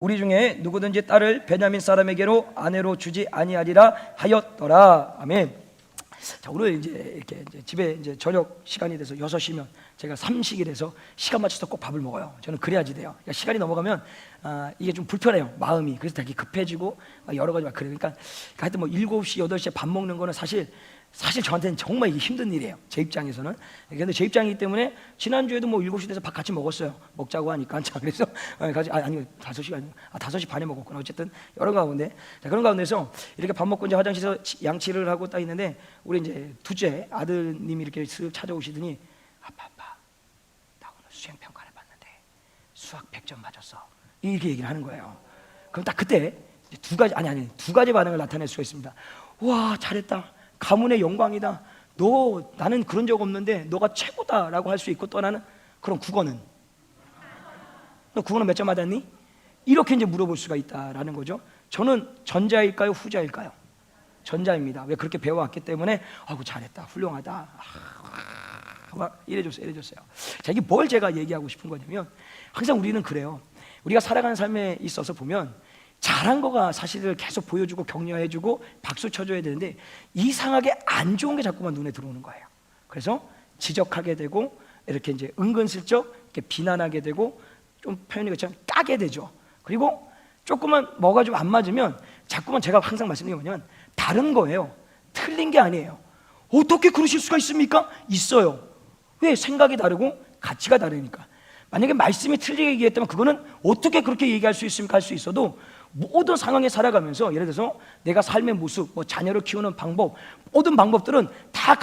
우리 중에 누구든지 딸을 베냐민 사람에게로 아내로 주지 아니하리라 하였더라. 아멘. 자, 오늘 이제 집에 이제 저녁 시간이 돼서 6시면 제가 삼식이 돼서 시간 맞춰서 꼭 밥을 먹어요. 저는 그래야지 돼요. 그러니까 시간이 넘어가면 이게 좀 불편해요, 마음이. 그래서 되게 급해지고 여러 가지 막 그래요. 그러니까 하여튼 뭐 7시, 8시에 밥 먹는 거는 사실 저한테는 정말 이게 힘든 일이에요, 제 입장에서는. 근데 제 입장이기 때문에 지난주에도 뭐 7시 돼서 밥 같이 먹었어요, 먹자고 하니까. 자, 그래서 아니 5시 아니고 5시 반에 먹었구나. 어쨌든 여러 가운데, 자, 그런 가운데서 이렇게 밥 먹고 이제 화장실에서 양치를 하고 딱 있는데 우리 이제 둘째 아드님이 이렇게 쓱 찾아오시더니 아빠 나 오늘 수행평가를 봤는데 수학 100점 맞았어, 이렇게 얘기를 하는 거예요. 그럼 딱 그때 두 가지 반응을 나타낼 수가 있습니다. 와, 잘했다, 가문의 영광이다, 나는 그런 적 없는데 너가 최고다라고 할 수 있고, 또 하나는 그럼 국어는? 너 국어는 몇 점 받았니? 이렇게 이제 물어볼 수가 있다라는 거죠. 저는 전자일까요, 후자일까요? 전자입니다. 왜? 그렇게 배워왔기 때문에 아이고 잘했다, 훌륭하다, 막 이래줬어요. 자, 이게 뭘 제가 얘기하고 싶은 거냐면, 항상 우리는 그래요. 우리가 살아가는 삶에 있어서 보면 잘한 거가 사실을 계속 보여주고 격려해주고 박수 쳐줘야 되는데, 이상하게 안 좋은 게 자꾸만 눈에 들어오는 거예요. 그래서 지적하게 되고, 이렇게 이제 은근슬쩍 이렇게 비난하게 되고, 좀 표현이 그렇지만 까게 되죠. 그리고 조금만 뭐가 좀 안 맞으면 자꾸만, 제가 항상 말씀드리는 게 뭐냐면 다른 거예요, 틀린 게 아니에요. 어떻게 그러실 수가 있습니까? 있어요. 왜? 생각이 다르고 가치가 다르니까. 만약에 말씀이 틀리게 얘기했다면 그거는 어떻게 그렇게 얘기할 수 있습니까? 할 수 있어도 모든 상황에 살아가면서, 예를 들어서 내가 삶의 모습, 뭐 자녀를 키우는 방법, 모든 방법들은 다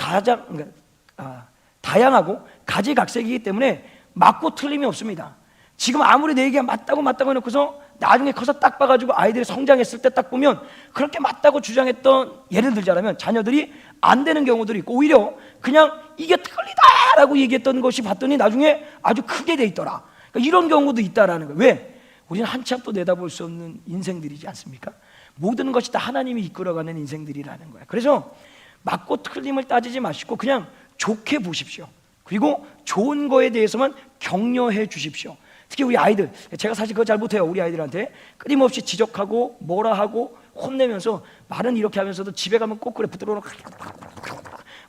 다양하고 가지각색이기 때문에 맞고 틀림이 없습니다. 지금 아무리 내 얘기가 맞다고 해놓고서 나중에 커서 딱 봐가지고 아이들이 성장했을 때 딱 보면 그렇게 맞다고 주장했던, 예를 들자면 자녀들이 안 되는 경우들이 있고, 오히려 그냥 이게 틀리다라고 얘기했던 것이 봤더니 나중에 아주 크게 돼 있더라. 그러니까 이런 경우도 있다라는 거예요. 왜? 우리는 한치 앞도 내다볼 수 없는 인생들이지 않습니까? 모든 것이 다 하나님이 이끌어가는 인생들이라는 거예요. 그래서 맞고 틀림을 따지지 마시고 그냥 좋게 보십시오. 그리고 좋은 거에 대해서만 격려해 주십시오. 특히 우리 아이들, 제가 사실 그거 잘 못해요. 우리 아이들한테 끊임없이 지적하고 뭐라 하고 혼내면서, 말은 이렇게 하면서도 집에 가면 꼭 그래, 붙들어 놓고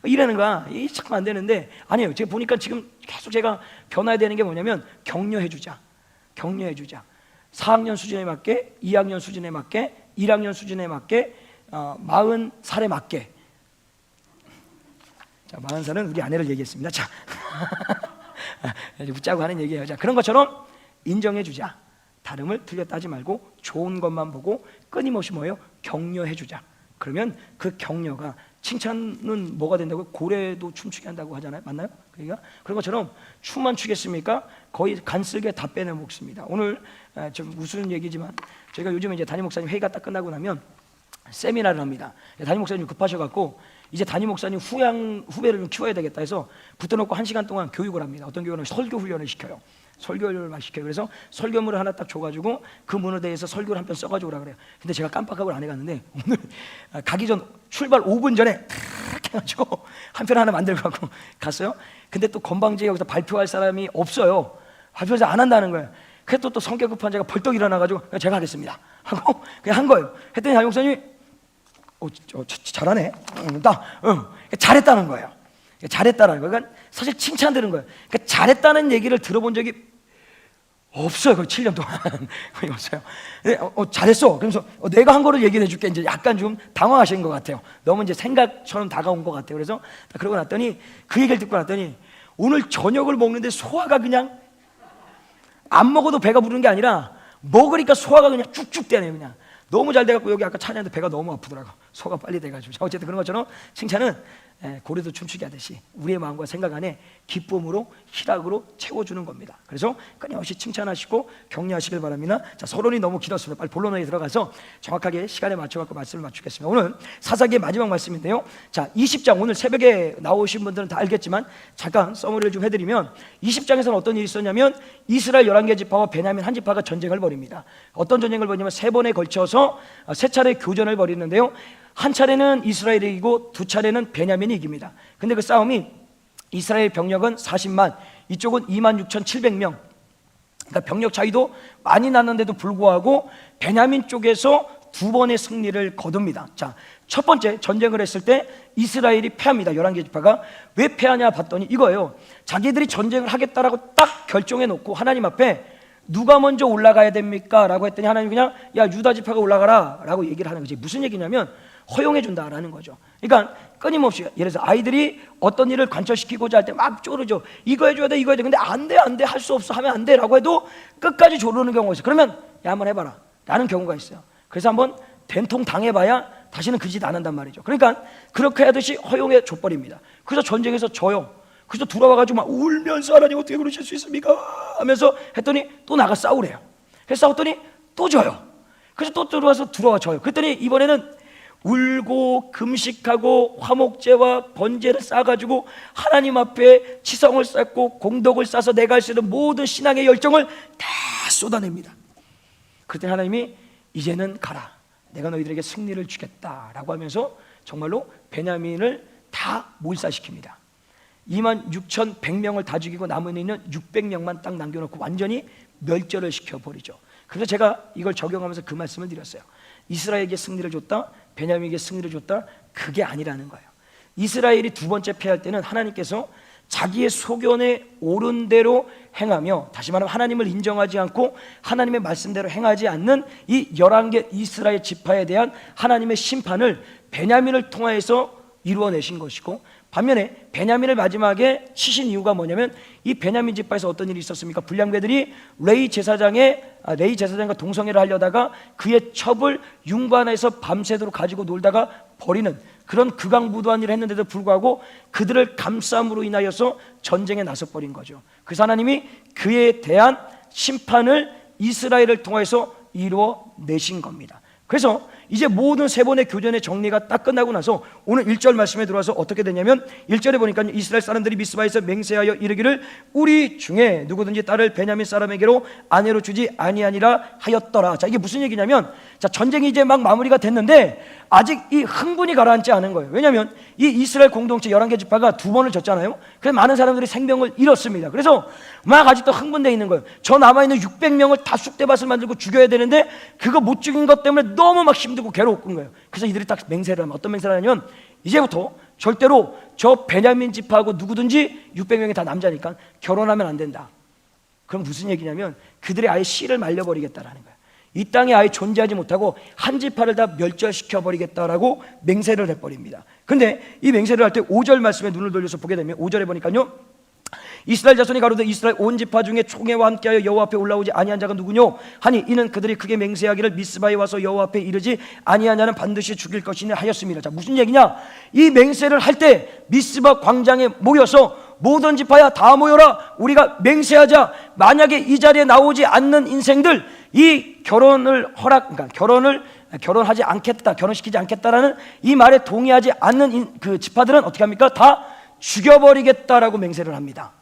이러는 거야. 이게 참 안 되는데, 아니에요. 제가 보니까 지금 계속 제가 변화해야 되는 게 뭐냐면 격려해 주자. 4학년 수준에 맞게, 2학년 수준에 맞게, 1학년 수준에 맞게, 40살에 맞게. 자, 40살은 우리 아내를 얘기했습니다. 자, 웃자고 하는 얘기예요. 자, 그런 것처럼 인정해 주자. 다름을 틀렸다 하지 말고 좋은 것만 보고 끊임없이 뭐예요? 격려해 주자. 그러면 그 격려가, 칭찬은 뭐가 된다고요? 고래도 춤추게 한다고 하잖아요. 맞나요? 그러니까 그런 것처럼 춤만 추겠습니까? 거의 간쓸게 다 빼내 먹습니다. 오늘 좀 무슨 얘기지만, 저희가 요즘에 이제 담임 목사님 회의가 딱 끝나고 나면 세미나를 합니다. 담임 목사님 급하셔갖고 이제 담임 목사님 후배를 좀 키워야 되겠다 해서 붙어놓고 1시간 동안 교육을 합니다. 어떤 교육은 설교 훈련을 시켜요. 설교를 막 시켜요. 그래서 설교문을 하나 딱 줘가지고 그 문에 대해서 설교를 한 편 써가지고 오라 그래요. 근데 제가 깜빡하고 안 해갔는데, 오늘 가기 전 출발 5분 전에 탁 해가지고 한 편 하나 만들고 갖고 갔어요. 근데 또 건방지게 여기서 발표할 사람이 없어요. 발표를 안 한다는 거예요. 그래서 또 성격 급한 제가 벌떡 일어나가지고 제가 하겠습니다 하고 그냥 한 거예요. 했더니 담임 목사님이 잘하네, 잘했다는 거예요. 잘했다는 거예요. 그러니까 사실 칭찬 들은 거예요. 그러니까 잘했다는 얘기를 들어본 적이 없어요. 거의 7년 동안 거의 없어요. 잘했어. 그러면서 내가 한 거를 얘기해 줄게. 이제 약간 좀 당황하신 것 같아요. 너무 이제 생각처럼 다가온 것 같아요. 그래서 그러고 났더니, 그 얘기를 듣고 났더니 오늘 저녁을 먹는데 소화가 그냥, 안 먹어도 배가 부르는 게 아니라 먹으니까 소화가 그냥 쭉쭉 되네요. 그냥 너무 잘 돼갖고, 여기 아까 찬양했는데 배가 너무 아프더라고. 소화가 빨리 돼가지고. 어쨌든 그런 것처럼 칭찬은 고래도 춤추게 하듯이 우리의 마음과 생각 안에 기쁨으로, 희락으로 채워주는 겁니다. 그래서 끊임없이 칭찬하시고 격려하시길 바랍니다. 자, 서론이 너무 길었습니다. 빨리 본론에 들어가서 정확하게 시간에 맞춰갖고 말씀을 맞추겠습니다. 오늘 사사기의 마지막 말씀인데요. 자, 20장, 오늘 새벽에 나오신 분들은 다 알겠지만 잠깐 서머리를 좀 해드리면, 20장에서는 어떤 일이 있었냐면, 이스라엘 11개 지파와 베냐민 한 지파가 전쟁을 벌입니다. 어떤 전쟁을 벌이냐면 3번에 걸쳐서 3차례 교전을 벌이는데요. 한 차례는 이스라엘이 이기고 2차례는 베냐민이 이깁니다. 근데 그 싸움이, 이스라엘 병력은 40만, 이쪽은 26,700명, 그러니까 병력 차이도 많이 났는데도 불구하고 베냐민 쪽에서 두 번의 승리를 거둡니다. 자, 첫 번째 전쟁을 했을 때 이스라엘이 패합니다. 11개 지파가. 왜 패하냐 봤더니 이거예요. 자기들이 전쟁을 하겠다라고 딱 결정해 놓고 하나님 앞에 누가 먼저 올라가야 됩니까? 라고 했더니 하나님이 그냥 야 유다 지파가 올라가라 라고 얘기를 하는 거지. 무슨 얘기냐면 허용해 준다라는 거죠. 그러니까 끊임없이 예를 들어서 아이들이 어떤 일을 관철시키고자 할 때 막 쪼르죠. 이거 해줘야 돼, 이거 해야 돼. 근데 안 돼, 안 돼, 할 수 없어, 하면 안 돼 라고 해도 끝까지 조르는 경우가 있어요. 그러면 야 한번 해봐라 라는 경우가 있어요. 그래서 한번 된통 당해봐야 다시는 그 짓 안 한단 말이죠. 그러니까 그렇게 하듯이 허용해 줘버립니다. 그래서 전쟁에서 져요. 그래서 돌아와가지고 막 울면서 하나님 어떻게 그러실 수 있습니까? 하면서 했더니 또 나가 싸우래요. 그래서 싸웠더니 또 져요. 그래서 또 들어와 져요. 그랬더니 이번에는 울고 금식하고 화목제와 번제를 쌓아가지고 하나님 앞에 치성을 쌓고 공덕을 쌓아서 내가 할 수 있는 모든 신앙의 열정을 다 쏟아냅니다. 그때 하나님이 이제는 가라, 내가 너희들에게 승리를 주겠다라고 하면서 정말로 베냐민을 다 몰살시킵니다. 26,100명을 다 죽이고 남은 있는 600명만 딱 남겨놓고 완전히 멸절을 시켜버리죠. 그래서 제가 이걸 적용하면서 그 말씀을 드렸어요. 이스라엘에게 승리를 줬다, 베냐민에게 승리를 줬다, 그게 아니라는 거예요. 이스라엘이 두 번째 패할 때는 하나님께서 자기의 소견에 옳은 대로 행하며, 다시 말하면 하나님을 인정하지 않고 하나님의 말씀대로 행하지 않는 이 11개 이스라엘 지파에 대한 하나님의 심판을 베냐민을 통하여서 이루어내신 것이고, 반면에 베냐민을 마지막에 치신 이유가 뭐냐면 이 베냐민 지파에서 어떤 일이 있었습니까? 불량배들이 레이 제사장과 동성애를 하려다가 그의 첩을 윤관에서 밤새도록 가지고 놀다가 버리는 그런 극악무도한 일을 했는데도 불구하고 그들을 감싸움으로 인하여서 전쟁에 나서버린 거죠. 그래서 하나님이 그에 대한 심판을 이스라엘을 통해서 이루어내신 겁니다. 그래서 이제 모든 세 번의 교전의 정리가 딱 끝나고 나서 오늘 1절 말씀에 들어와서 어떻게 되냐면 1절에 보니까 이스라엘 사람들이 미스바에서 맹세하여 이르기를 우리 중에 누구든지 딸을 베냐민 사람에게로 아내로 주지 아니하니라 하였더라. 자, 이게 무슨 얘기냐면, 자, 전쟁이 이제 막 마무리가 됐는데 아직 이 흥분이 가라앉지 않은 거예요. 왜냐하면 이 이스라엘 공동체 11개 지파가 두 번을 졌잖아요. 그래서 많은 사람들이 생명을 잃었습니다. 그래서 막 아직도 흥분되어 있는 거예요. 저 남아있는 600명을 다 쑥대밭을 만들고 죽여야 되는데 그거 못 죽인 것 때문에 너무 막 힘들고 괴로운 거예요. 그래서 이들이 딱 맹세를 하면, 어떤 맹세를 하냐면 이제부터 절대로 저 베냐민 지파하고 누구든지 600명이 다 남자니까 결혼하면 안 된다. 그럼 무슨 얘기냐면 그들의 아예 씨를 말려버리겠다라는 거예요. 이 땅에 아예 존재하지 못하고 한 지파를 다 멸절시켜버리겠다라고 맹세를 해버립니다. 근데 이 맹세를 할 때 5절 말씀에 눈을 돌려서 보게 되면 5절에 보니까요, 이스라엘 자손이 가로되 이스라엘 온 지파 중에 총회와 함께하여 여호와 앞에 올라오지 아니한 자가 누구뇨 하니 이는 그들이 크게 맹세하기를 미스바에 와서 여호와 앞에 이르지 아니한 자는 반드시 죽일 것이니 하였습니다. 자, 무슨 얘기냐? 이 맹세를 할 때 미스바 광장에 모여서 모든 지파야 다 모여라, 우리가 맹세하자. 만약에 이 자리에 나오지 않는 인생들, 이 그러니까 결혼하지 않겠다, 결혼시키지 않겠다라는 이 말에 동의하지 않는 그 지파들은 어떻게 합니까? 다 죽여버리겠다라고 맹세를 합니다.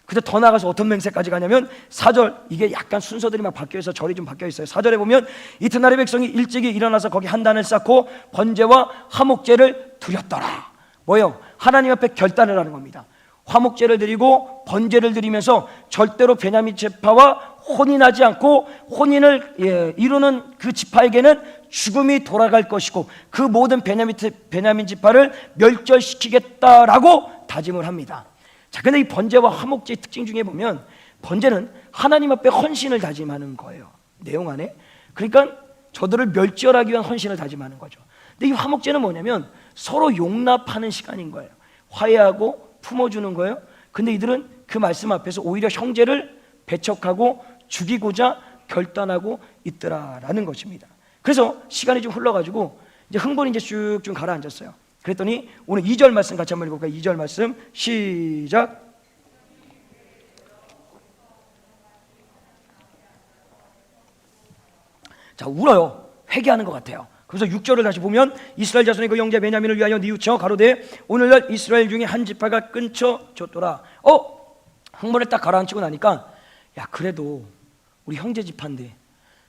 근데 더 나아가서 어떤 맹세까지 가냐면 4절, 이게 약간 순서들이 막 바뀌어서 절이 좀 바뀌어 있어요. 4절에 보면 이튿날에 백성이 일찍이 일어나서 거기 한단을 쌓고 번제와 화목제를 드렸더라. 뭐예요? 하나님 앞에 결단을 하는 겁니다. 화목제를 드리고 번제를 드리면서 절대로 베냐민 지파와 혼인하지 않고 혼인을 이루는 그 지파에게는 죽음이 돌아갈 것이고 그 모든 베냐민 지파를 멸절시키겠다라고 다짐을 합니다. 자, 근데 이 번제와 화목제의 특징 중에 보면 번제는 하나님 앞에 헌신을 다짐하는 거예요. 내용 안에. 그러니까 저들을 멸절하기 위한 헌신을 다짐하는 거죠. 근데 이 화목제는 뭐냐면 서로 용납하는 시간인 거예요. 화해하고 품어주는 거예요. 근데 이들은 그 말씀 앞에서 오히려 형제를 배척하고 죽이고자 결단하고 있더라라는 것입니다. 그래서 시간이 좀 흘러가지고 이제 흥분이 이제 쭉 가라앉았어요. 그랬더니 오늘 2절 말씀 같이 한번 읽어볼까요? 2절 말씀 시작. 자, 울어요. 회개하는 것 같아요. 그래서 6절을 다시 보면 이스라엘 자손의 그 형제 베냐민을 위하여 뉘우쳐 가로되 오늘날 이스라엘 중에 한 지파가 끊쳐졌더라. 흥분을 딱 가라앉히고 나니까 야, 그래도 우리 형제 지파인데,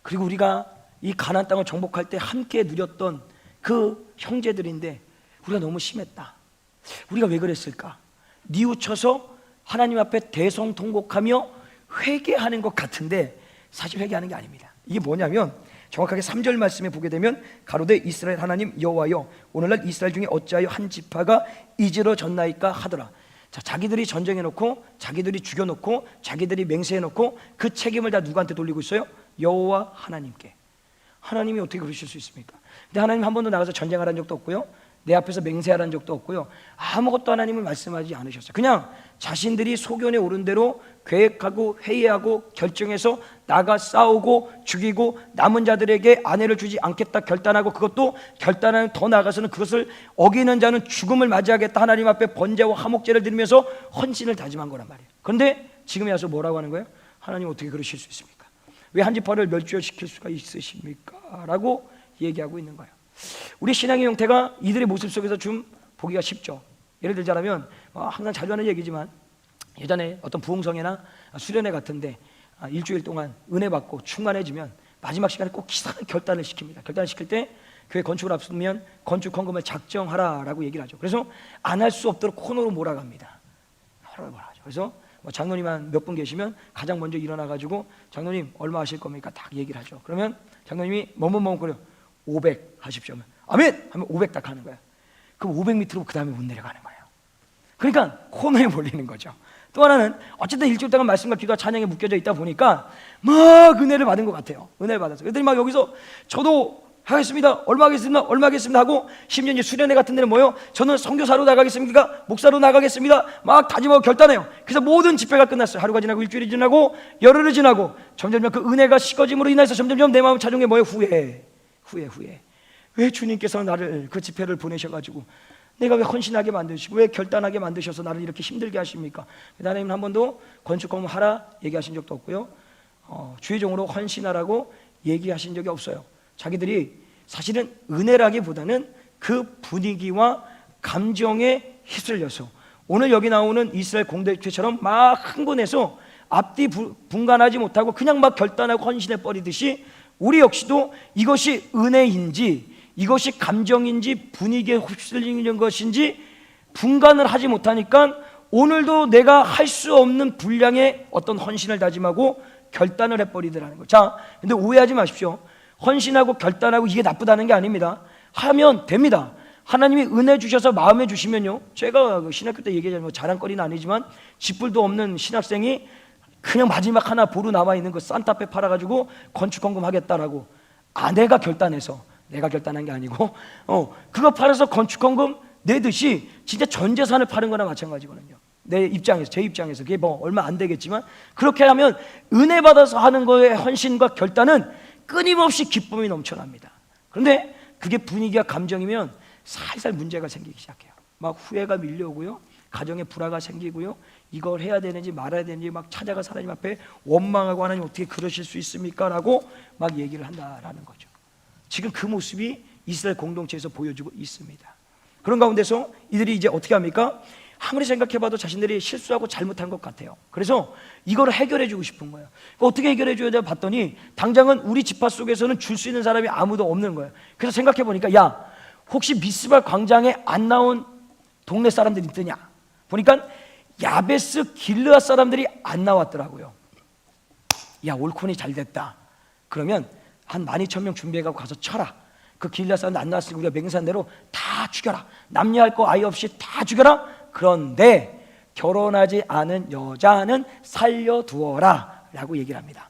그리고 우리가 이 가나안 땅을 정복할 때 함께 누렸던 그 형제들인데 우리가 너무 심했다. 우리가 왜 그랬을까? 뉘우쳐서 하나님 앞에 대성통곡하며 회개하는 것 같은데 사실 회개하는 게 아닙니다. 이게 뭐냐면 정확하게 3절 말씀에 보게 되면 가로되 이스라엘 하나님 여호와여 오늘날 이스라엘 중에 어찌하여 한 지파가 이지러졌나이까 하더라. 자, 자기들이 전쟁해놓고 자기들이 죽여놓고 자기들이 맹세해놓고 그 책임을 다 누구한테 돌리고 있어요? 여호와 하나님께. 하나님이 어떻게 그러실 수 있습니까? 근데 하나님 한 번도 나가서 전쟁하라는 적도 없고요, 내 앞에서 맹세하라는 적도 없고요, 아무것도 하나님은 말씀하지 않으셨어요. 그냥 자신들이 소견에 오른 대로 계획하고 회의하고 결정해서 나가 싸우고 죽이고 남은 자들에게 아내를 주지 않겠다 결단하고, 그것도 결단하는 더 나아가서는 그것을 어기는 자는 죽음을 맞이하겠다 하나님 앞에 번제와 화목제를 드리면서 헌신을 다짐한 거란 말이에요. 그런데 지금에 와서 뭐라고 하는 거예요? 하나님 어떻게 그러실 수 있습니까? 왜 한 지파를 멸절시킬 수가 있으십니까? 라고 얘기하고 있는 거예요. 우리 신앙의 형태가 이들의 모습 속에서 좀 보기가 쉽죠. 예를 들자면 항상 자주 하는 얘기지만 예전에 어떤 부흥성회나 수련회 같은데 일주일 동안 은혜 받고 충만해지면 마지막 시간에 꼭 이상한 결단을 시킵니다. 결단을 시킬 때 교회 건축을 앞두면 건축 헌금을 작정하라라고 얘기를 하죠. 그래서 안 할 수 없도록 코너로 몰아갑니다. 몰아가죠. 그래서 장로님 한 몇 분 계시면 가장 먼저 일어나가지고 장로님 얼마 하실 겁니까? 딱 얘기를 하죠. 그러면 장로님이 머뭇거려 500 하십시오 하면 아멘! 하면 500 딱 하는 거예요. 그럼 500 밑으로 그 다음에 못 내려가는 거예요. 그러니까 코너에 몰리는 거죠. 또 하나는 어쨌든 일주일 동안 말씀과 기도와 찬양에 묶여져 있다 보니까 막 은혜를 받은 것 같아요. 은혜를 받아서 애들이 막 여기서 저도 하겠습니다, 얼마 하겠습니다 하고, 심지어 이제 수련회 같은 데는 뭐예요? 저는 선교사로 나가겠습니까? 목사로 나가겠습니다. 막 다짐하고 결단해요. 그래서 모든 집회가 끝났어요. 하루가 지나고 일주일이 지나고 열흘이 지나고 점점 그 은혜가 식어짐으로 인해서 점점 내 마음 찾은 게 뭐예요? 후회. 왜 주님께서 나를 그 집회를 보내셔가지고 내가 왜 헌신하게 만드시고 왜 결단하게 만드셔서 나를 이렇게 힘들게 하십니까? 하나님은 한 번도 건축 공무 하라 얘기하신 적도 없고요, 주의종으로 헌신하라고 얘기하신 적이 없어요. 자기들이 사실은 은혜라기보다는 그 분위기와 감정에 휩쓸려서 오늘 여기 나오는 이스라엘 공동체처럼 막 흥분해서 앞뒤 분간하지 못하고 그냥 막 결단하고 헌신해 버리듯이 우리 역시도 이것이 은혜인지 이것이 감정인지 분위기에 휩쓸리는 것인지 분간을 하지 못하니까 오늘도 내가 할 수 없는 분량의 어떤 헌신을 다짐하고 결단을 해버리더라는 거예요. 자, 근데 오해하지 마십시오. 헌신하고 결단하고 이게 나쁘다는 게 아닙니다. 하면 됩니다. 하나님이 은혜 주셔서 마음에 주시면요, 제가 신학교 때 얘기하자면 자랑거리는 아니지만 집불도 없는 신학생이 그냥 마지막 하나 보루 남아있는 거 산타페 팔아가지고 건축헌금 하겠다라고 아내가 결단해서, 내가 결단한 게 아니고 그거 팔아서 건축헌금 내듯이 진짜 전 재산을 파는 거나 마찬가지거든요. 제 입장에서 그게 뭐 얼마 안 되겠지만 그렇게 하면 은혜 받아서 하는 거에 헌신과 결단은 끊임없이 기쁨이 넘쳐납니다. 그런데 그게 분위기와 감정이면 살살 문제가 생기기 시작해요. 막 후회가 밀려오고요, 가정에 불화가 생기고요, 이걸 해야 되는지 말아야 되는지 막 찾아가 하나님 앞에 원망하고 하나님 어떻게 그러실 수 있습니까? 라고 막 얘기를 한다라는 거죠. 지금 그 모습이 이스라엘 공동체에서 보여주고 있습니다. 그런 가운데서 이들이 이제 어떻게 합니까? 아무리 생각해봐도 자신들이 실수하고 잘못한 것 같아요. 그래서 이걸 해결해주고 싶은 거예요. 어떻게 해결해줘야 돼 봤더니 당장은 우리 지파 속에서는 줄 수 있는 사람이 아무도 없는 거예요. 그래서 생각해보니까 야, 혹시 미스바 광장에 안 나온 동네 사람들이 있더냐 보니까 야베스 길르앗 사람들이 안 나왔더라고요. 야, 올콘이 잘 됐다. 그러면 한 12,000명 준비해가고 가서 쳐라. 그 길르앗 사람들 안 나왔으니 우리가 맹세한 대로 다 죽여라. 남녀할 거 아예 없이 다 죽여라. 그런데 결혼하지 않은 여자는 살려두어라 라고 얘기를 합니다.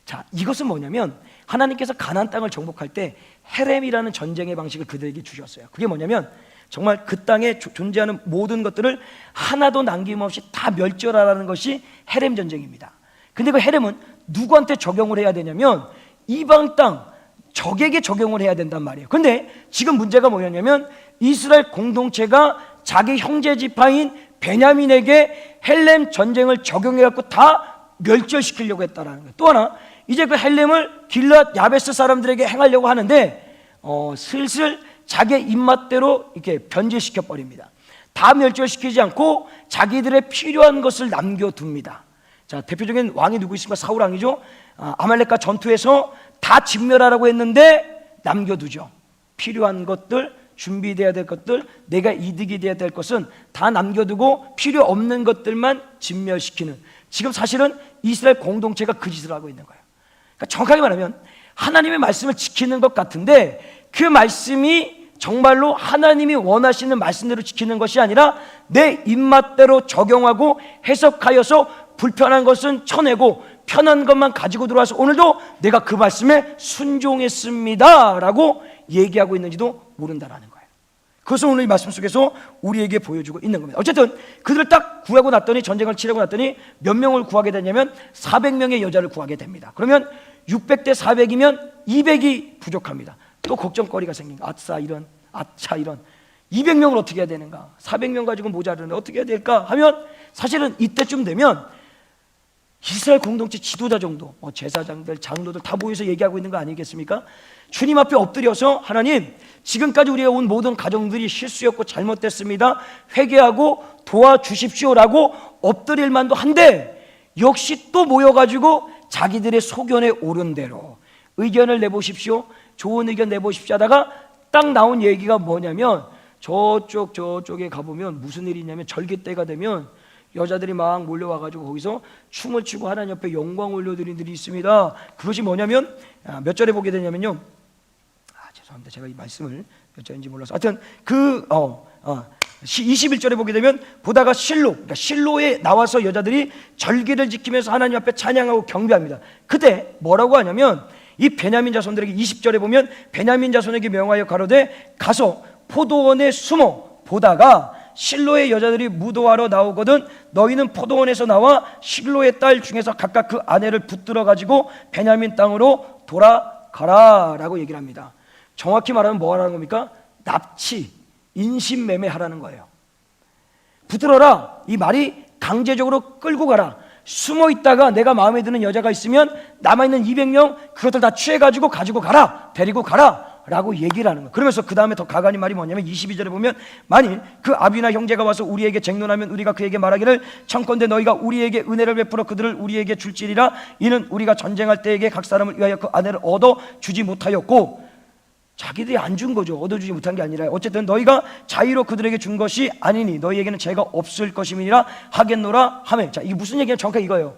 자, 이것은 뭐냐면 하나님께서 가나안 땅을 정복할 때 헤렘이라는 전쟁의 방식을 그들에게 주셨어요. 그게 뭐냐면 정말 그 땅에 존재하는 모든 것들을 하나도 남김없이 다 멸절하라는 것이 헤렘 전쟁입니다. 근데 그 헤렘은 누구한테 적용을 해야 되냐면 이방 땅 적에게 적용을 해야 된단 말이에요. 근데 지금 문제가 뭐였냐면 이스라엘 공동체가 자기 형제 지파인 베냐민에게 헬렘 전쟁을 적용해갖고 다 멸절시키려고 했다라는 거예요. 또 하나, 이제 그 헬렘을 길앗 야베스 사람들에게 행하려고 하는데 슬슬 자기의 입맛대로 이렇게 변질시켜 버립니다. 다 멸절시키지 않고 자기들의 필요한 것을 남겨둡니다. 자, 대표적인 왕이 누구 있습니까? 사울 왕이죠. 아말렉과 전투에서 다 진멸하라고 했는데 남겨두죠. 필요한 것들, 준비돼야 될 것들, 내가 이득이 돼야 될 것은 다 남겨두고 필요 없는 것들만 진멸시키는, 지금 사실은 이스라엘 공동체가 그 짓을 하고 있는 거예요. 그러니까 정확하게 말하면 하나님의 말씀을 지키는 것 같은데 그 말씀이 정말로 하나님이 원하시는 말씀대로 지키는 것이 아니라 내 입맛대로 적용하고 해석하여서 불편한 것은 쳐내고 편한 것만 가지고 들어와서 오늘도 내가 그 말씀에 순종했습니다 라고 얘기하고 있는지도 모른다라는 거예요. 그것을 오늘 이 말씀 속에서 우리에게 보여주고 있는 겁니다. 어쨌든 그들을 딱 구하고 났더니, 전쟁을 치르고 났더니 몇 명을 구하게 되냐면 400명의 여자를 구하게 됩니다. 그러면 600대 400이면 200이 부족합니다. 또 걱정거리가 생긴 거야. 아차 이런 200명을 어떻게 해야 되는가, 400명 가지고 모자르는데 어떻게 해야 될까 하면, 사실은 이때쯤 되면 이스라엘 공동체 지도자 정도, 제사장들, 장로들 다 모여서 얘기하고 있는 거 아니겠습니까? 주님 앞에 엎드려서 하나님, 지금까지 우리가 온 모든 가정들이 실수였고 잘못됐습니다, 회개하고 도와주십시오라고 엎드릴 만도 한데, 역시 또 모여가지고 자기들의 소견에 오른 대로 의견을 내보십시오, 좋은 의견 내보십시오 하다가 딱 나온 얘기가 뭐냐면, 저쪽에 가보면 무슨 일이 있냐면, 절기 때가 되면 여자들이 막 몰려와가지고 거기서 춤을 추고 하나님 옆에 영광 올려드리는 일이 있습니다. 그것이 뭐냐면, 몇 절에 보게 되냐면요, 죄송합니다, 제가 이 말씀을 몇 절인지 몰라서, 하여튼 21절에 보게 되면, 보다가 그러니까 실로에 나와서 여자들이 절기를 지키면서 하나님 앞에 찬양하고 경배합니다. 그때 뭐라고 하냐면, 이 베냐민 자손들에게 20절에 보면, 베냐민 자손에게 명하여 가로되 가서 포도원에 숨어 보다가 실로의 여자들이 무도하러 나오거든 너희는 포도원에서 나와 실로의 딸 중에서 각각 그 아내를 붙들어 가지고 베냐민 땅으로 돌아가라 라고 얘기를 합니다. 정확히 말하면 뭐 하라는 겁니까? 납치, 인신매매하라는 거예요. 붙들어라, 이 말이 강제적으로 끌고 가라. 숨어 있다가 내가 마음에 드는 여자가 있으면 남아있는 200명 그것들 다 취해가지고 가지고 가라, 데리고 가라 라고 얘기를 하는 거예요. 그러면서 그 다음에 더 가관이 말이 뭐냐면, 22절에 보면, 만일 그 아비나 형제가 와서 우리에게 쟁론하면 우리가 그에게 말하기를 청컨대 너희가 우리에게 은혜를 베풀어 그들을 우리에게 줄지리라. 이는 우리가 전쟁할 때에게 각 사람을 위하여 그 아내를 얻어 주지 못하였고, 자기들이 안 준 거죠. 얻어주지 못한 게 아니라, 어쨌든 너희가 자의로 그들에게 준 것이 아니니 너희에게는 죄가 없을 것임이니라 하겠노라 하매. 자, 이게 무슨 얘기냐, 정확하게 이거예요.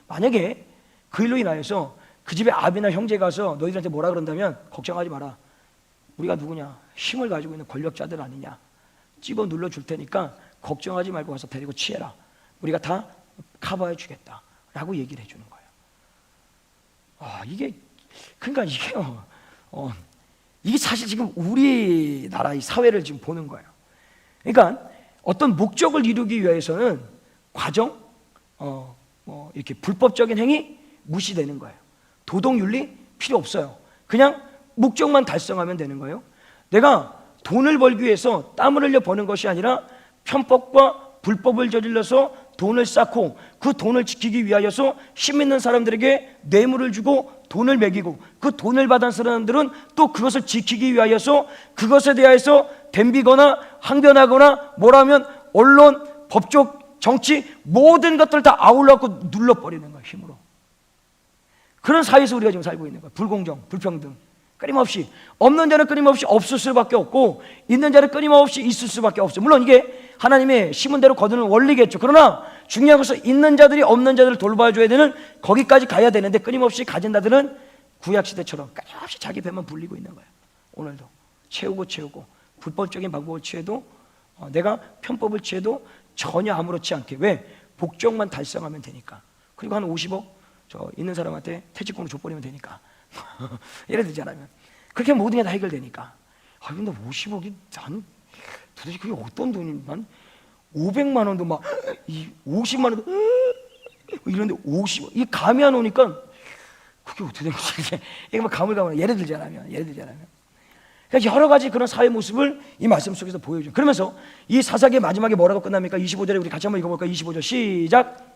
만약에 그 일로 인하여서 그 집에 아비나 형제가 가서 너희들한테 뭐라 그런다면, 걱정하지 마라, 우리가 누구냐, 힘을 가지고 있는 권력자들 아니냐, 집어 눌러줄 테니까 걱정하지 말고 가서 데리고 취해라, 우리가 다 커버해 주겠다 라고 얘기를 해주는 거예요. 이게 그러니까 이게 사실 지금 우리나라의 사회를 지금 보는 거예요. 그러니까 어떤 목적을 이루기 위해서는 과정, 이렇게 불법적인 행위 무시되는 거예요. 도덕윤리 필요 없어요. 그냥 목적만 달성하면 되는 거예요. 내가 돈을 벌기 위해서 땀을 흘려 버는 것이 아니라 편법과 불법을 저질러서 돈을 쌓고 그 돈을 지키기 위하여서 힘 있는 사람들에게 뇌물을 주고 돈을 매기고, 그 돈을 받은 사람들은 또 그것을 지키기 위하여서 그것에 대해서 덤비거나 항변하거나 뭐라면 언론, 법적, 정치 모든 것들을 다 아울러갖고 눌러버리는 거예요, 힘으로. 그런 사회에서 우리가 지금 살고 있는 거예요. 불공정, 불평등 끊임없이, 없는 자는 끊임없이 없을 수밖에 없고 있는 자는 끊임없이 있을 수밖에 없어요. 물론 이게 하나님의 심은 대로 거두는 원리겠죠. 그러나 중요한 것은 있는 자들이 없는 자들을 돌봐줘야 되는, 거기까지 가야 되는데 끊임없이 가진 자들은 구약시대처럼 끊임없이 자기 배만 불리고 있는 거예요. 오늘도 채우고 불법적인 방법을 취해도, 내가 편법을 취해도 전혀 아무렇지 않게, 왜? 복종만 달성하면 되니까. 그리고 한 50억 저 있는 사람한테 퇴직금을 줘버리면 되니까. 예를 들자면 그렇게 모든 게 다 해결되니까. 근데 50억이 난 도대체 그게 어떤 돈이, 난 500만 원도 막, 이 50만 원도 이런데 50억, 이 감이 안 오니까 그게 어떻게 된 거지? 이게 막 감을 가면, 예를 들자면 그러니까 여러 가지 그런 사회 모습을 이 말씀 속에서 보여줘요. 그러면서 이 사사기의 마지막에 뭐라고 끝납니까? 25절에 우리 같이 한번 읽어볼까요? 25절 시작.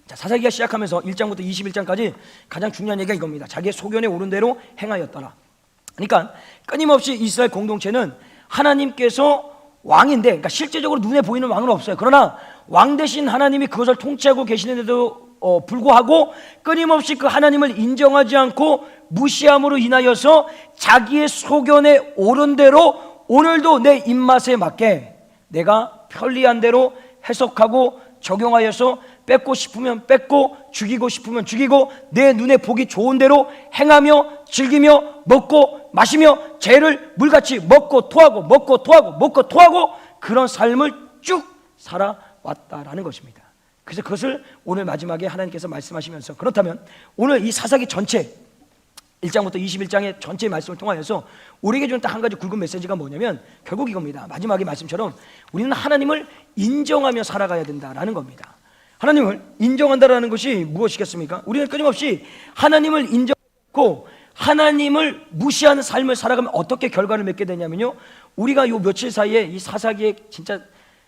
자, 사사기가 시작하면서 1장부터 21장까지 가장 중요한 얘기가 이겁니다. 자기의 소견에 오른 대로 행하였더라. 그러니까 끊임없이 이스라엘 공동체는 하나님께서 왕인데, 그러니까 실제적으로 눈에 보이는 왕은 없어요. 그러나 왕 대신 하나님이 그것을 통치하고 계시는데도 불구하고 끊임없이 그 하나님을 인정하지 않고 무시함으로 인하여서 자기의 소견에 오른 대로 오늘도 내 입맛에 맞게 내가 편리한 대로 해석하고 적용하여서 뺏고 싶으면 뺏고 죽이고 싶으면 죽이고 내 눈에 보기 좋은 대로 행하며 즐기며 먹고 마시며 죄를 물같이 먹고 토하고 먹고 토하고 먹고 토하고 그런 삶을 쭉 살아왔다라는 것입니다. 그래서 그것을 오늘 마지막에 하나님께서 말씀하시면서, 그렇다면 오늘 이 사사기 전체 1장부터 21장의 전체 말씀을 통하여서 우리에게 주는 딱 한 가지 굵은 메시지가 뭐냐면 결국 이겁니다. 마지막의 말씀처럼 우리는 하나님을 인정하며 살아가야 된다라는 겁니다. 하나님을 인정한다라는 것이 무엇이겠습니까? 우리는 끊임없이 하나님을 인정하고 하나님을 무시하는 삶을 살아가면 어떻게 결과를 맺게 되냐면요, 우리가 요 며칠 사이에 이 사사기에 진짜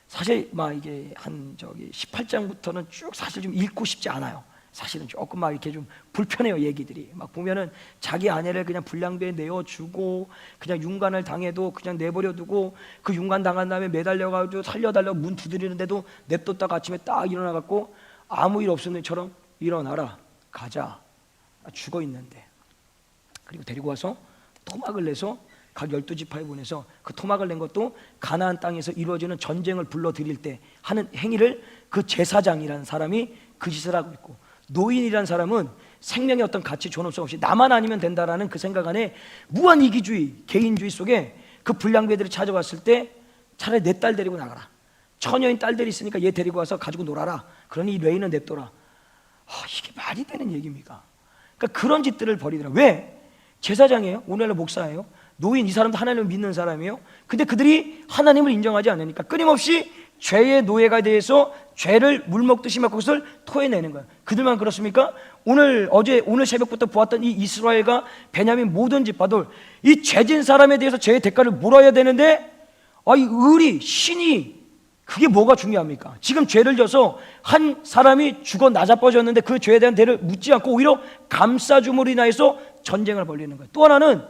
사실 막 이게 한 18장부터는 쭉 사실 좀 읽고 싶지 않아요. 사실은 조금 막 이렇게 좀 불편해요. 얘기들이 막 보면은 자기 아내를 그냥 불량배에 내어주고 그냥 윤관을 당해도 그냥 내버려두고 그 윤관 당한 다음에 매달려가지고 살려달라고 문 두드리는데도 냅뒀다가 아침에 딱 일어나갖고 아무 일 없었는 것처럼 일어나라 가자 죽어 있는데, 그리고 데리고 와서 토막을 내서 각 12지파에 보내서 그 토막을 낸 것도 가나안 땅에서 이루어지는 전쟁을 불러들일 때 하는 행위를 그 제사장이라는 사람이 그 짓을 하고 있고, 노인이라는 사람은 생명의 어떤 가치 존엄성 없이 나만 아니면 된다라는 그 생각 안에 무한 이기주의, 개인주의 속에 그 불량배들이 찾아왔을 때 차라리 내 딸 데리고 나가라, 처녀인 딸들이 있으니까 얘 데리고 와서 가지고 놀아라, 그러니 이 레이는 냅둬라. 이게 말이 되는 얘기입니까? 그러니까 그런 짓들을 벌이더라. 왜? 제사장이에요? 오늘날 목사예요? 노인, 이 사람도 하나님을 믿는 사람이에요. 근데 그들이 하나님을 인정하지 않으니까 끊임없이 죄의 노예가 대해서 죄를 물먹듯이 막 그것을 토해내는 거예요. 그들만 그렇습니까? 오늘 새벽부터 보았던 이 이스라엘과 베냐민 모든 지파들, 이 죄진 사람에 대해서 죄의 대가를 물어야 되는데 이 의리, 신이, 그게 뭐가 중요합니까? 지금 죄를 져서 한 사람이 죽어 나자빠졌는데 그 죄에 대한 대를 묻지 않고 오히려 감싸줌으로 인하여서 전쟁을 벌이는 거예요. 또 하나는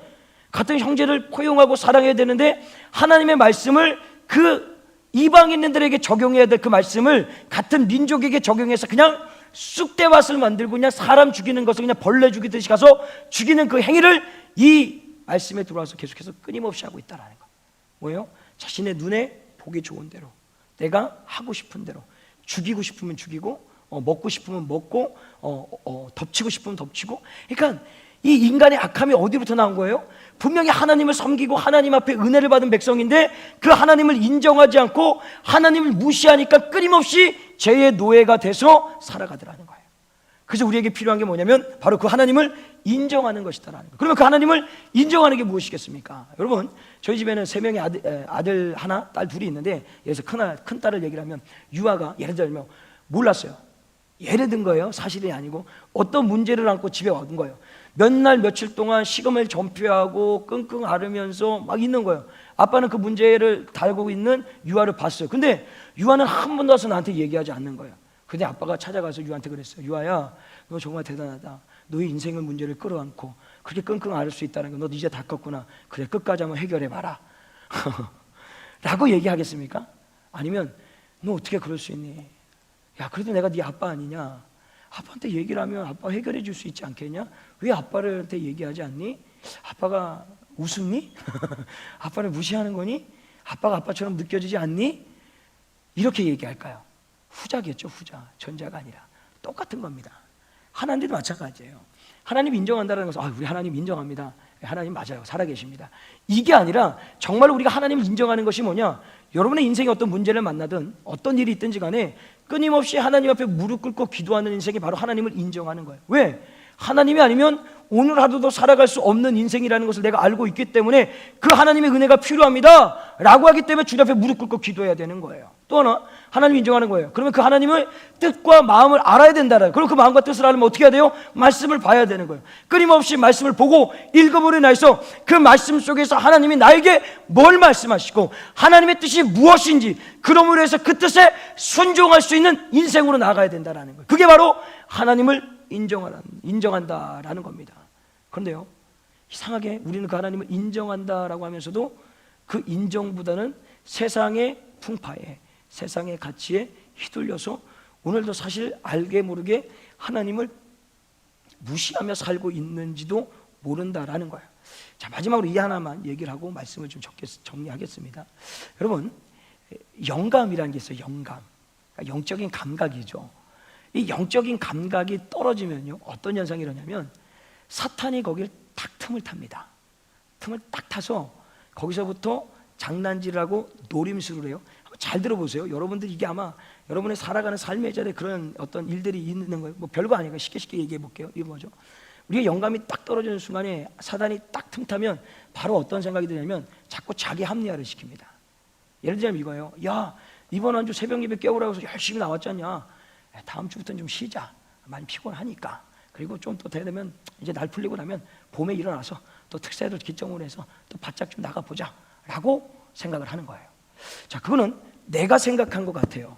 같은 형제를 포용하고 사랑해야 되는데 하나님의 말씀을 그 이방인들에게 적용해야 될 그 말씀을 같은 민족에게 적용해서 그냥 쑥대밭을 만들고 그냥 사람 죽이는 것을 그냥 벌레 죽이듯이 가서 죽이는 그 행위를 이 말씀에 들어와서 계속해서 끊임없이 하고 있다는 거. 뭐예요? 자신의 눈에 보기 좋은 대로, 내가 하고 싶은 대로, 죽이고 싶으면 죽이고 먹고 싶으면 먹고 덮치고 싶으면 덮치고. 그러니까 이 인간의 악함이 어디부터 나온 거예요? 분명히 하나님을 섬기고 하나님 앞에 은혜를 받은 백성인데 그 하나님을 인정하지 않고 하나님을 무시하니까 끊임없이 죄의 노예가 돼서 살아가더라는 거예요. 그래서 우리에게 필요한 게 뭐냐면 바로 그 하나님을 인정하는 것이다라는 거예요. 그러면 그 하나님을 인정하는 게 무엇이겠습니까? 여러분, 저희 집에는 3명의 아들 하나, 딸 둘이 있는데, 여기서 큰 딸을 얘기를 하면 유아가 예를 들면 몰랐어요. 예를 든 거예요. 사실이 아니고 어떤 문제를 안고 집에 온 거예요. 몇 날 며칠 동안 식음을 전폐하고 끙끙 앓으면서 막 있는 거예요. 아빠는 그 문제를 달고 있는 유아를 봤어요. 근데 유아는 한 번도 와서 나한테 얘기하지 않는 거예요. 근데 아빠가 찾아가서 유아한테 그랬어요. 유아야, 너 정말 대단하다. 너의 인생의 문제를 끌어안고 그렇게 끙끙 앓을 수 있다는 거, 너 이제 다 컸구나. 그래, 끝까지 한번 해결해봐라 라고 얘기하겠습니까? 아니면 너 어떻게 그럴 수 있니? 야, 그래도 내가 네 아빠 아니냐? 아빠한테 얘기를 하면 아빠 해결해 줄 수 있지 않겠냐? 왜 아빠한테 얘기하지 않니? 아빠가 우습니? 아빠를 무시하는 거니? 아빠가 아빠처럼 느껴지지 않니? 이렇게 얘기할까요? 후자겠죠, 후자. 전자가 아니라. 똑같은 겁니다. 하나님도 마찬가지예요. 하나님 인정한다는 것은 우리 하나님 인정합니다. 하나님 맞아요. 살아계십니다. 이게 아니라 정말 우리가 하나님을 인정하는 것이 뭐냐? 여러분의 인생에 어떤 문제를 만나든 어떤 일이 있든지 간에 끊임없이 하나님 앞에 무릎 꿇고 기도하는 인생이 바로 하나님을 인정하는 거예요. 왜? 하나님이 아니면 오늘 하루도 살아갈 수 없는 인생이라는 것을 내가 알고 있기 때문에 그 하나님의 은혜가 필요합니다 라고 하기 때문에 주님 앞에 무릎 꿇고 기도해야 되는 거예요. 또 하나, 하나님 인정하는 거예요. 그러면 그 하나님의 뜻과 마음을 알아야 된다. 그럼 그 마음과 뜻을 알면 어떻게 해야 돼요? 말씀을 봐야 되는 거예요. 끊임없이 말씀을 보고 읽어보려 인해서 그 말씀 속에서 하나님이 나에게 뭘 말씀하시고 하나님의 뜻이 무엇인지, 그러므로 해서 그 뜻에 순종할 수 있는 인생으로 나아가야 된다는 거예요. 그게 바로 하나님을 인정한다라는 겁니다. 그런데요, 이상하게 우리는 그 하나님을 인정한다라고 하면서도 그 인정보다는 세상의 풍파에, 세상의 가치에 휘둘려서 오늘도 사실 알게 모르게 하나님을 무시하며 살고 있는지도 모른다라는 거예요. 자, 마지막으로 이 하나만 얘기를 하고 말씀을 좀 정리하겠습니다. 여러분, 영감이라는 게 있어요. 영감. 그러니까 영적인 감각이죠. 이 영적인 감각이 떨어지면요, 어떤 현상이 일어나냐면 사탄이 거기를 탁 틈을 탑니다. 틈을 딱 타서 거기서부터 장난질하고 노림수를 해요. 잘 들어보세요. 여러분들 이게 아마 여러분의 살아가는 삶의 자리에 그런 어떤 일들이 있는 거예요. 뭐 별거 아니에요. 쉽게 얘기해 볼게요. 이게 뭐죠? 우리가 영감이 딱 떨어지는 순간에 사단이 딱 틈타면 바로 어떤 생각이 드냐면 자꾸 자기 합리화를 시킵니다. 예를 들자면 이거예요. 야, 이번 한 주 새벽 예배 깨우라고 해서 열심히 나왔잖냐. 다음 주부터는 좀 쉬자. 많이 피곤하니까. 그리고 좀 또 되면 이제 날 풀리고 나면 봄에 일어나서 또 특세를 기점으로 해서 또 바짝 좀 나가보자 라고 생각을 하는 거예요. 자, 그거는 내가 생각한 것 같아요.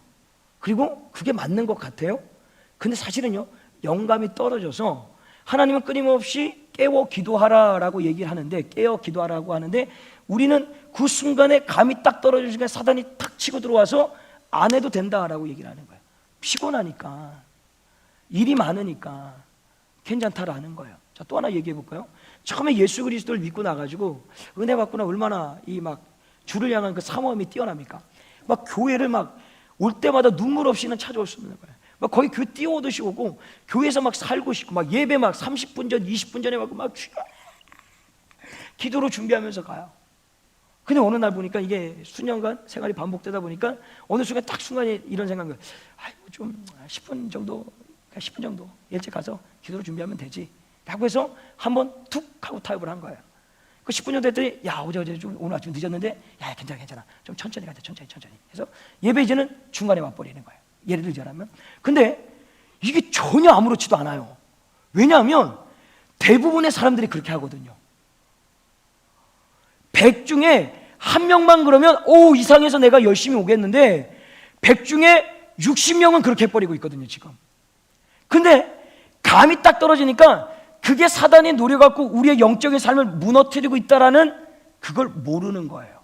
그리고 그게 맞는 것 같아요. 근데 사실은요, 영감이 떨어져서 하나님은 끊임없이 깨워 기도하라라고 얘기를 하는데, 깨워 기도하라고 하는데, 우리는 그 순간에 감이 딱 떨어지는 순간에 사단이 탁 치고 들어와서 안 해도 된다라고 얘기를 하는 거예요. 피곤하니까, 일이 많으니까 괜찮다라는 거예요. 자, 또 하나 얘기해 볼까요? 처음에 예수 그리스도를 믿고 나가지고 은혜 받구나 얼마나 이 막 주를 향한 그 사모함이 뛰어납니까? 막 교회를 막 올 때마다 눈물 없이는 찾아올 수 없는 거예요. 막 거의 교회 뛰어오듯이 오고 교회에서 막 살고 싶고 막 예배 막 30분 전, 20분 전에 막 기도로 준비하면서 가요. 근데 어느 날 보니까 이게 수년간 생활이 반복되다 보니까 어느 순간 딱 순간에 이런 생각이 들어요. 아이고 좀 10분 정도 일찍 가서 기도로 준비하면 되지 라고 해서 한번 툭 하고 타협을 한 거예요. 그 10분 정도 했더니 야 어제 좀 오늘 아침 늦었는데 야 괜찮아 좀 천천히 가자 천천히 해서 예배 이제는 중간에 와버리는 거예요. 예를 들자면 근데 이게 전혀 아무렇지도 않아요. 왜냐하면 대부분의 사람들이 그렇게 하거든요. 100 중에 한 명만 그러면 오 이상해서 내가 열심히 오겠는데 100 중에 60명은 그렇게 해버리고 있거든요 지금. 근데 감이 딱 떨어지니까 그게 사단이 노려갖고 우리의 영적인 삶을 무너뜨리고 있다라는 그걸 모르는 거예요.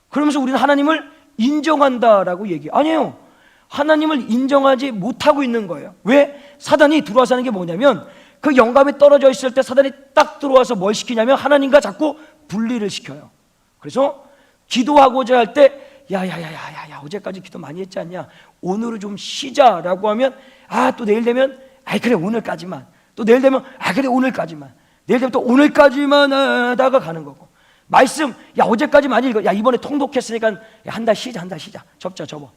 그러면서 우리는 하나님을 인정한다라고 아니에요. 하나님을 인정하지 못하고 있는 거예요. 왜? 사단이 들어와서 하는 게 뭐냐면 그 영감이 떨어져 있을 때 사단이 딱 들어와서 뭘 시키냐면 하나님과 자꾸 분리를 시켜요. 그래서 기도하고자 할 때 야야야야야 어제까지 기도 많이 했지 않냐, 오늘은 좀 쉬자라고 하면 또 내일 되면 그래 오늘까지만, 또 내일 되면 그래 오늘까지만, 내일 되면 또 오늘까지만 하다가 가는 거고, 말씀 어제까지 많이 읽어, 이번에 통독했으니까 한 달 쉬자 접자 접어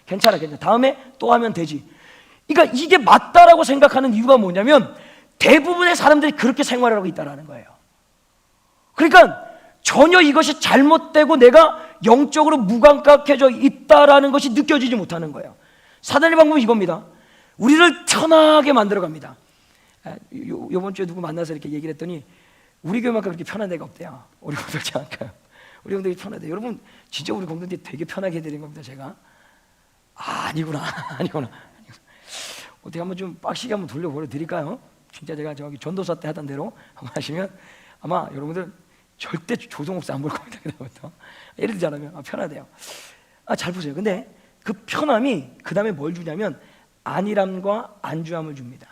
괜찮아 다음에 또 하면 되지. 그러니까 이게 맞다라고 생각하는 이유가 뭐냐면 대부분의 사람들이 그렇게 생활하고 있다는 거예요. 그러니까 전혀 이것이 잘못되고 내가 영적으로 무감각해져 있다라는 것이 느껴지지 못하는 거예요. 사단의 방법은 이겁니다. 우리를 편하게 만들어 갑니다. 요번 주에 누구 만나서 이렇게 얘기를 했더니 우리 교회만큼 그렇게 편한 데가 없대요. 우리 공동체만큼. 우리 공동체 편하대. 여러분 진짜 우리 공동체 되게 편하게 해드린 겁니다 제가. 아니구나. 어떻게 한번 좀 빡시게 한번 돌려보려 드릴까요? 진짜 제가 저기 전도사 때 하던 대로 한번 하시면 아마 여러분들 절대 조성업소 안 볼 겁니다. 그다음부터 예를 들자면 편하대요. 잘 보세요. 근데 그 편함이 그 다음에 뭘 주냐면 안일함과 안주함을 줍니다.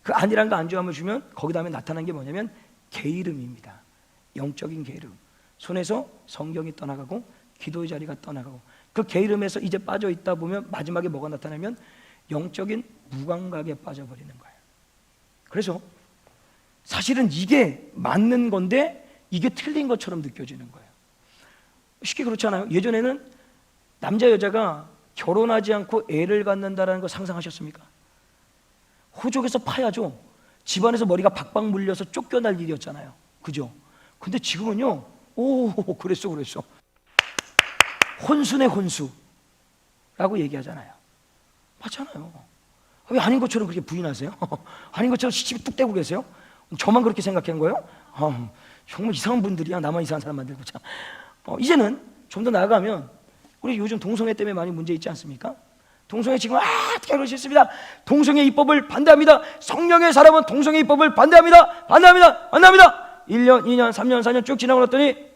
그 안일함과 안주함을 주면 거기 다음에 나타난 게 뭐냐면 게으름입니다. 영적인 게으름. 손에서 성경이 떠나가고 기도의 자리가 떠나가고 그 게으름에서 이제 빠져 있다 보면 마지막에 뭐가 나타나면 영적인 무감각에 빠져버리는 거예요. 그래서 사실은 이게 맞는 건데 이게 틀린 것처럼 느껴지는 거예요. 쉽게 그렇잖아요. 예전에는 남자 여자가 결혼하지 않고 애를 갖는다라는 거 상상하셨습니까? 호족에서 파야죠. 집안에서 머리가 박박 물려서 쫓겨날 일이었잖아요. 그죠? 근데 지금은요, 그랬어. 혼수네 혼수라고 얘기하잖아요. 맞잖아요. 왜 아닌 것처럼 그렇게 부인하세요? 아닌 것처럼 시집이 뚝 떼고 계세요? 저만 그렇게 생각한 거예요? 정말 이상한 분들이야. 나만 이상한 사람 만들고 참. 이제는 좀 더 나아가면 우리 요즘 동성애 때문에 많이 문제 있지 않습니까? 동성애 지금 어떻게 그럴 수 있습니다. 동성애 입법을 반대합니다. 성령의 사람은 동성애 입법을 반대합니다. 1년, 2년, 3년, 4년 쭉 지나고 났더니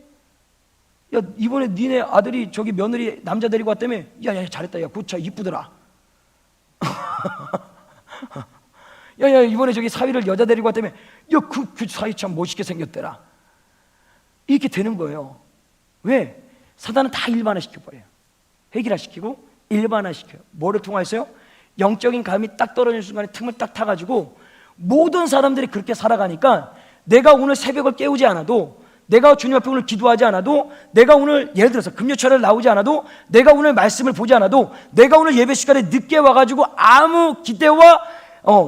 이번에 니네 아들이 저기 며느리 남자 데리고 왔다며. 잘했다. 굿차 이쁘더라. 이번에 저기 사위를 여자 데리고 왔다며. 그 사위 참 멋있게 생겼더라. 이렇게 되는 거예요. 왜? 사단은 다 일반화 시켜버려요. 획일화시키고 일반화시켜요. 뭐를 통해서요? 영적인 감이 딱 떨어지는 순간에 틈을 딱 타가지고 모든 사람들이 그렇게 살아가니까 내가 오늘 새벽을 깨우지 않아도, 내가 주님 앞에 오늘 기도하지 않아도, 내가 오늘 예를 들어서 금요철에 나오지 않아도, 내가 오늘 말씀을 보지 않아도, 내가 오늘 예배 시간에 늦게 와가지고 아무 기대와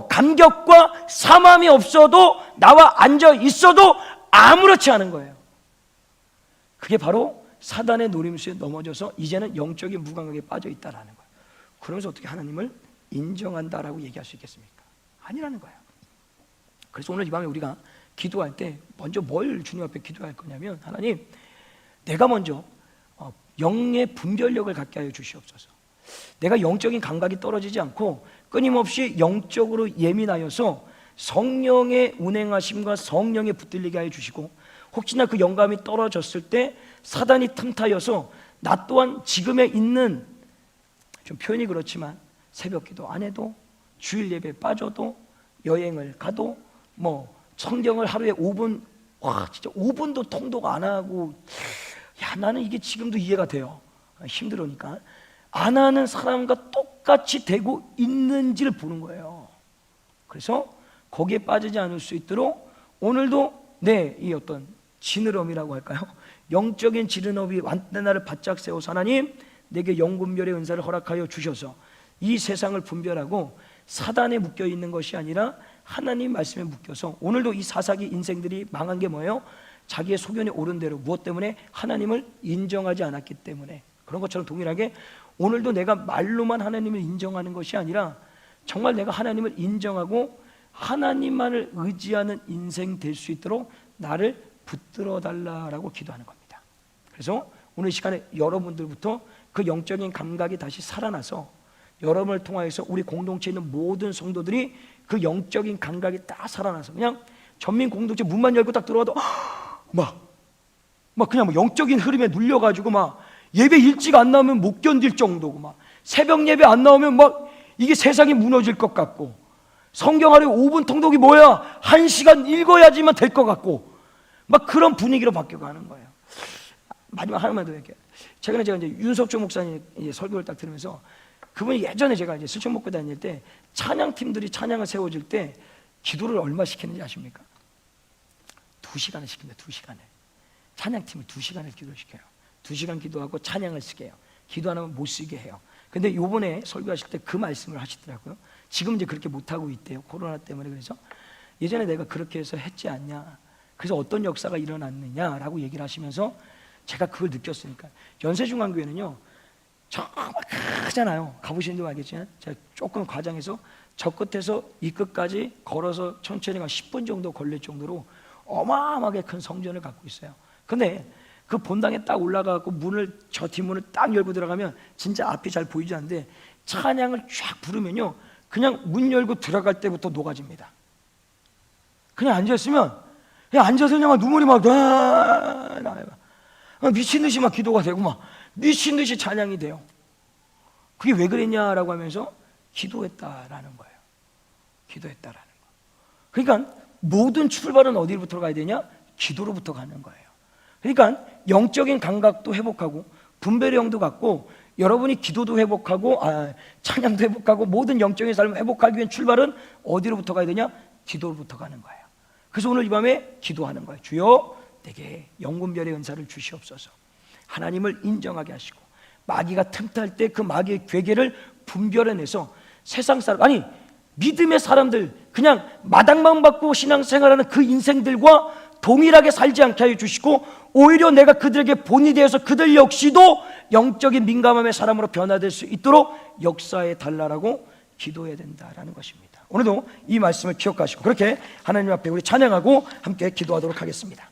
감격과 사함이 없어도, 나와 앉아 있어도 아무렇지 않은 거예요. 그게 바로 사단의 노림수에 넘어져서 이제는 영적인 무감각에 빠져 있다라는 거예요. 그러면서 어떻게 하나님을 인정한다라고 얘기할 수 있겠습니까? 아니라는 거예요. 그래서 오늘 이 밤에 우리가 기도할 때 먼저 뭘 주님 앞에 기도할 거냐면, 하나님, 내가 먼저 영의 분별력을 갖게 하여 주시옵소서. 내가 영적인 감각이 떨어지지 않고 끊임없이 영적으로 예민하여서 성령의 운행하심과 성령에 붙들리게 하여 주시고, 혹시나 그 영감이 떨어졌을 때 사단이 틈타여서 나 또한 지금에 있는, 좀 표현이 그렇지만 새벽 기도 안 해도, 주일 예배에 빠져도, 여행을 가도, 성경을 하루에 5분, 진짜 5분도 통독 안 하고, 나는 이게 지금도 이해가 돼요. 힘들으니까. 안 하는 사람과 똑같이 되고 있는지를 보는 거예요. 그래서 거기에 빠지지 않을 수 있도록 오늘도 이 어떤 지느러미라고 할까요? 영적인 지느러미 안테나를 바짝 세워서 하나님, 내게 영분별의 은사를 허락하여 주셔서 이 세상을 분별하고 사단에 묶여 있는 것이 아니라 하나님 말씀에 묶여서, 오늘도 이 사사기 인생들이 망한 게 뭐예요? 자기의 소견에 오른 대로, 무엇 때문에? 하나님을 인정하지 않았기 때문에. 그런 것처럼 동일하게 오늘도 내가 말로만 하나님을 인정하는 것이 아니라 정말 내가 하나님을 인정하고 하나님만을 의지하는 인생 될 수 있도록 나를 붙들어 달라라고 기도하는 겁니다. 그래서 오늘 이 시간에 여러분들부터 그 영적인 감각이 다시 살아나서 여러분을 통하여서 우리 공동체에 있는 모든 성도들이 그 영적인 감각이 딱 살아나서 그냥 전민 공동체 문만 열고 딱 들어가도 그냥 영적인 흐름에 눌려가지고 예배 일찍 안 나오면 못 견딜 정도고, 새벽 예배 안 나오면 이게 세상이 무너질 것 같고, 성경 하루에 5분 통독이 뭐야? 1시간 읽어야지만 될 것 같고, 그런 분위기로 바뀌어가는 거예요. 마지막 하나만 더 얘기해요. 최근에 제가 이제 윤석조 목사님 설교를 딱 들으면서, 그분이 예전에 제가 이제 수천 먹고 다닐 때 찬양팀들이 찬양을 세워줄 때 기도를 얼마 시키는지 아십니까? 2시간을 시킵니다. 2시간을. 찬양팀을 2시간을 기도를 시켜요. 2시간 기도하고 찬양을 쓰게 해요. 기도 안 하면 못 쓰게 해요. 근데 요번에 설교하실 때 그 말씀을 하시더라고요. 지금 이제 그렇게 못하고 있대요. 코로나 때문에. 그래서 예전에 내가 그렇게 해서 했지 않냐, 그래서 어떤 역사가 일어났느냐라고 얘기를 하시면서 제가 그걸 느꼈으니까. 연세중앙교회는요 정말 크잖아요. 가보신 줄 알겠지만 제가 조금 과장해서 저 끝에서 이 끝까지 걸어서 천천히 10분 정도 걸릴 정도로 어마어마하게 큰 성전을 갖고 있어요. 근데 그 본당에 딱 올라가고 저 뒷문을 딱 열고 들어가면 진짜 앞이 잘 보이지 않는데 찬양을 쫙 부르면요 그냥 문 열고 들어갈 때부터 녹아집니다. 그냥 앉아있으면 그냥 앉아서 그냥 눈물이 나요. 미친 듯이 기도가 되고 미친 듯이 찬양이 돼요. 그게 왜 그랬냐라고 하면서 기도했다라는 거예요. 기도했다라는 거. 그러니까 모든 출발은 어디로부터 가야 되냐? 기도로부터 가는 거예요. 그러니까 영적인 감각도 회복하고 분별의 영도 갖고 여러분이 기도도 회복하고 찬양도 회복하고 모든 영적인 삶을 회복하기 위한 출발은 어디로부터 가야 되냐? 기도로부터 가는 거예요. 그래서 오늘 이 밤에 기도하는 거예요. 주여, 내게 영분별의 은사를 주시옵소서. 하나님을 인정하게 하시고 마귀가 틈탈 때 그 마귀의 괴계를 분별해내서 세상 사람, 믿음의 사람들, 그냥 마당만 받고 신앙생활하는 그 인생들과 동일하게 살지 않게 하여 주시고 오히려 내가 그들에게 본이 되어서 그들 역시도 영적인 민감함의 사람으로 변화될 수 있도록 역사해 달라라고 기도해야 된다라는 것입니다. 오늘도 이 말씀을 기억하시고 그렇게 하나님 앞에 우리 찬양하고 함께 기도하도록 하겠습니다.